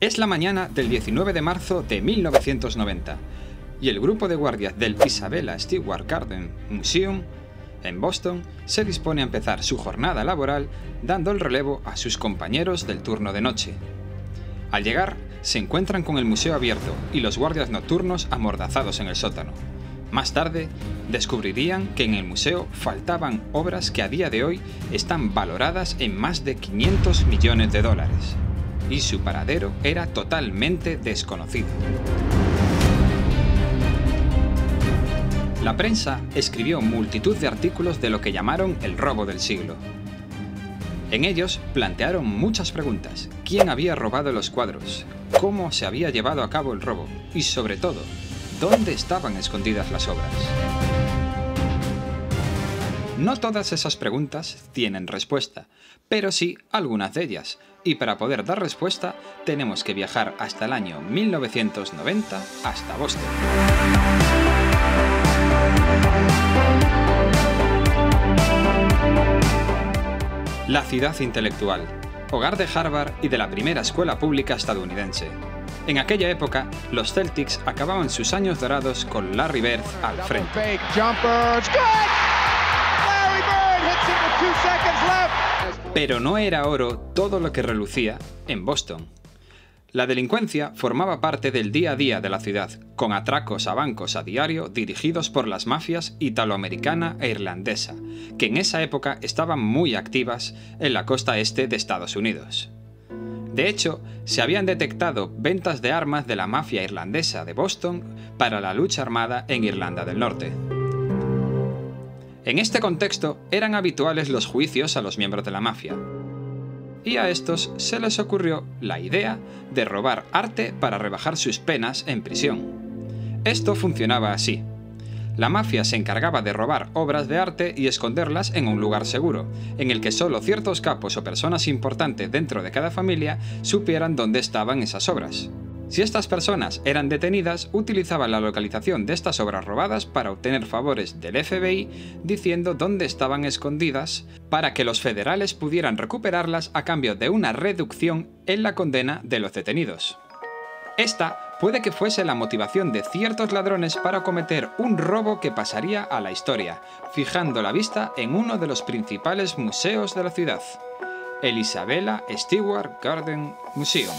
Es la mañana del 19 de marzo de 1990 y el grupo de guardias del Isabella Stewart Gardner Museum en Boston se dispone a empezar su jornada laboral dando el relevo a sus compañeros del turno de noche. Al llegar, se encuentran con el museo abierto y los guardias nocturnos amordazados en el sótano. Más tarde, descubrirían que en el museo faltaban obras que a día de hoy están valoradas en más de 500 millones de dólares. Y su paradero era totalmente desconocido. La prensa escribió multitud de artículos de lo que llamaron el robo del siglo. En ellos plantearon muchas preguntas: ¿quién había robado los cuadros? ¿Cómo se había llevado a cabo el robo? Y sobre todo, ¿dónde estaban escondidas las obras? No todas esas preguntas tienen respuesta, pero sí algunas de ellas, y para poder dar respuesta tenemos que viajar hasta el año 1990 hasta Boston. La ciudad intelectual, hogar de Harvard y de la primera escuela pública estadounidense. En aquella época, los Celtics acababan sus años dorados con Larry Bird al frente. Pero no era oro todo lo que relucía en Boston. La delincuencia formaba parte del día a día de la ciudad, con atracos a bancos a diario dirigidos por las mafias italoamericana e irlandesa, que en esa época estaban muy activas en la costa este de Estados Unidos. De hecho, se habían detectado ventas de armas de la mafia irlandesa de Boston para la lucha armada en Irlanda del Norte. En este contexto eran habituales los juicios a los miembros de la mafia. Y a estos se les ocurrió la idea de robar arte para rebajar sus penas en prisión. Esto funcionaba así. La mafia se encargaba de robar obras de arte y esconderlas en un lugar seguro, en el que solo ciertos capos o personas importantes dentro de cada familia supieran dónde estaban esas obras. Si estas personas eran detenidas, utilizaban la localización de estas obras robadas para obtener favores del FBI diciendo dónde estaban escondidas para que los federales pudieran recuperarlas a cambio de una reducción en la condena de los detenidos. Esta puede que fuese la motivación de ciertos ladrones para cometer un robo que pasaría a la historia, fijando la vista en uno de los principales museos de la ciudad, el Isabella Stewart Gardner Museum.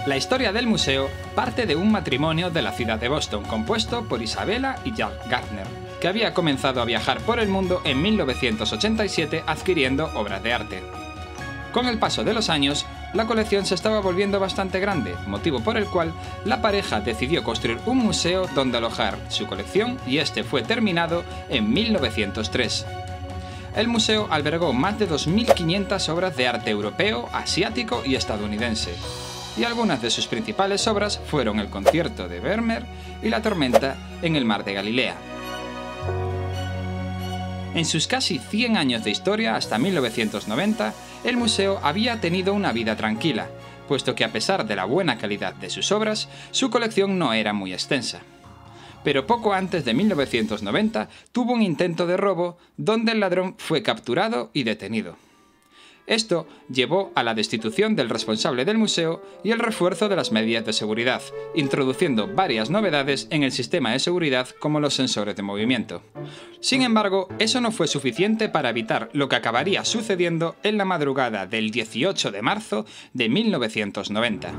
La historia del museo parte de un matrimonio de la ciudad de Boston compuesto por Isabella y Jack Gardner, que había comenzado a viajar por el mundo en 1987 adquiriendo obras de arte. Con el paso de los años, la colección se estaba volviendo bastante grande, motivo por el cual la pareja decidió construir un museo donde alojar su colección y este fue terminado en 1903. El museo albergó más de 2.500 obras de arte europeo, asiático y estadounidense. Y algunas de sus principales obras fueron el concierto de Vermeer y la tormenta en el mar de Galilea. En sus casi 100 años de historia hasta 1990, el museo había tenido una vida tranquila, puesto que a pesar de la buena calidad de sus obras, su colección no era muy extensa. Pero poco antes de 1990 tuvo un intento de robo donde el ladrón fue capturado y detenido. Esto llevó a la destitución del responsable del museo y el refuerzo de las medidas de seguridad, introduciendo varias novedades en el sistema de seguridad como los sensores de movimiento. Sin embargo, eso no fue suficiente para evitar lo que acabaría sucediendo en la madrugada del 18 de marzo de 1990.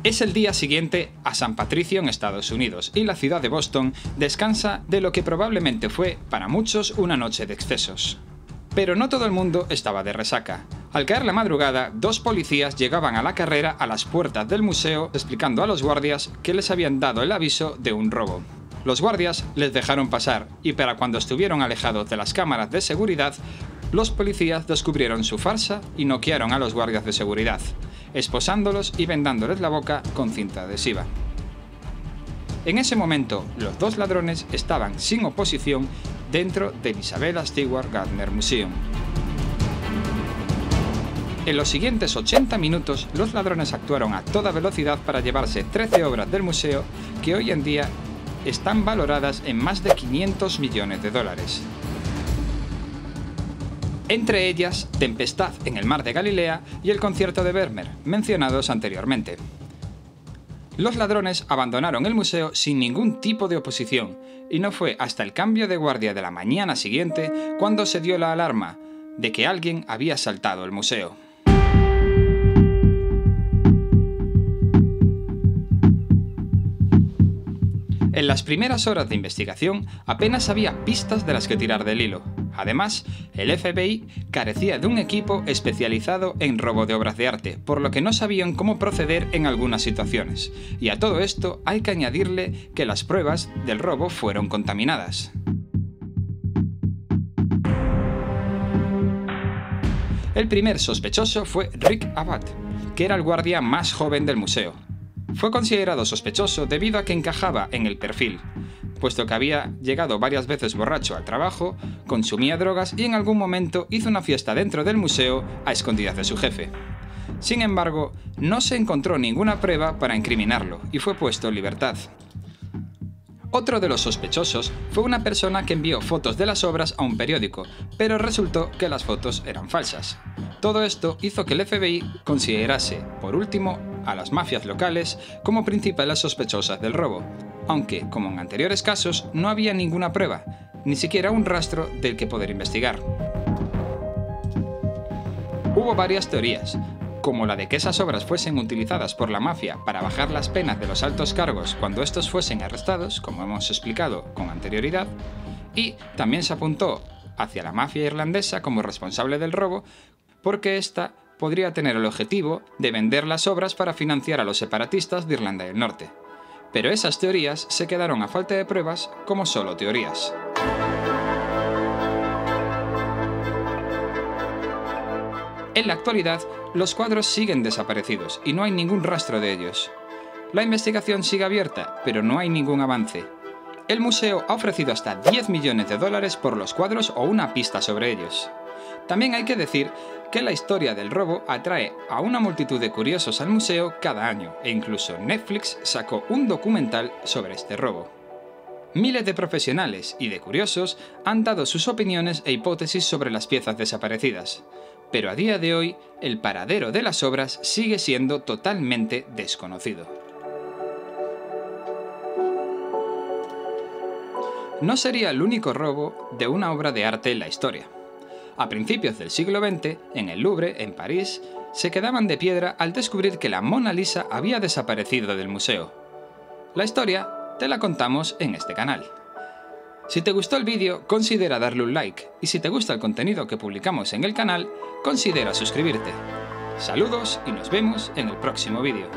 Es el día siguiente a San Patricio en Estados Unidos y la ciudad de Boston descansa de lo que probablemente fue, para muchos, una noche de excesos. Pero no todo el mundo estaba de resaca. Al caer la madrugada, dos policías llegaban a la carrera a las puertas del museo explicando a los guardias que les habían dado el aviso de un robo. Los guardias les dejaron pasar y para cuando estuvieron alejados de las cámaras de seguridad, los policías descubrieron su farsa y noquearon a los guardias de seguridad, esposándolos y vendándoles la boca con cinta adhesiva. En ese momento, los dos ladrones estaban sin oposición dentro del Isabella Stewart Gardner Museum. En los siguientes 80 minutos, los ladrones actuaron a toda velocidad para llevarse 13 obras del museo que hoy en día están valoradas en más de 500 millones de dólares. Entre ellas, Tempestad en el Mar de Galilea y el concierto de Vermeer, mencionados anteriormente. Los ladrones abandonaron el museo sin ningún tipo de oposición, y no fue hasta el cambio de guardia de la mañana siguiente cuando se dio la alarma de que alguien había asaltado el museo. En las primeras horas de investigación apenas había pistas de las que tirar del hilo. Además, el FBI carecía de un equipo especializado en robo de obras de arte, por lo que no sabían cómo proceder en algunas situaciones. Y a todo esto hay que añadirle que las pruebas del robo fueron contaminadas. El primer sospechoso fue Rick Abad, que era el guardia más joven del museo. Fue considerado sospechoso debido a que encajaba en el perfil, puesto que había llegado varias veces borracho al trabajo, consumía drogas y en algún momento hizo una fiesta dentro del museo a escondidas de su jefe. Sin embargo, no se encontró ninguna prueba para incriminarlo y fue puesto en libertad. Otro de los sospechosos fue una persona que envió fotos de las obras a un periódico, pero resultó que las fotos eran falsas. Todo esto hizo que el FBI considerase, por último, a las mafias locales como principales sospechosas del robo, aunque, como en anteriores casos, no había ninguna prueba, ni siquiera un rastro del que poder investigar. Hubo varias teorías, como la de que esas obras fuesen utilizadas por la mafia para bajar las penas de los altos cargos cuando estos fuesen arrestados, como hemos explicado con anterioridad, y también se apuntó hacia la mafia irlandesa como responsable del robo, porque ésta podría tener el objetivo de vender las obras para financiar a los separatistas de Irlanda del Norte. Pero esas teorías se quedaron a falta de pruebas como solo teorías. En la actualidad, los cuadros siguen desaparecidos y no hay ningún rastro de ellos. La investigación sigue abierta, pero no hay ningún avance. El museo ha ofrecido hasta 10 millones de dólares por los cuadros o una pista sobre ellos. También hay que decir que la historia del robo atrae a una multitud de curiosos al museo cada año, e incluso Netflix sacó un documental sobre este robo. Miles de profesionales y de curiosos han dado sus opiniones e hipótesis sobre las piezas desaparecidas, pero a día de hoy el paradero de las obras sigue siendo totalmente desconocido. No sería el único robo de una obra de arte en la historia. A principios del siglo XX, en el Louvre, en París, se quedaban de piedra al descubrir que la Mona Lisa había desaparecido del museo. La historia te la contamos en este canal. Si te gustó el vídeo, considera darle un like, y si te gusta el contenido que publicamos en el canal, considera suscribirte. Saludos y nos vemos en el próximo vídeo.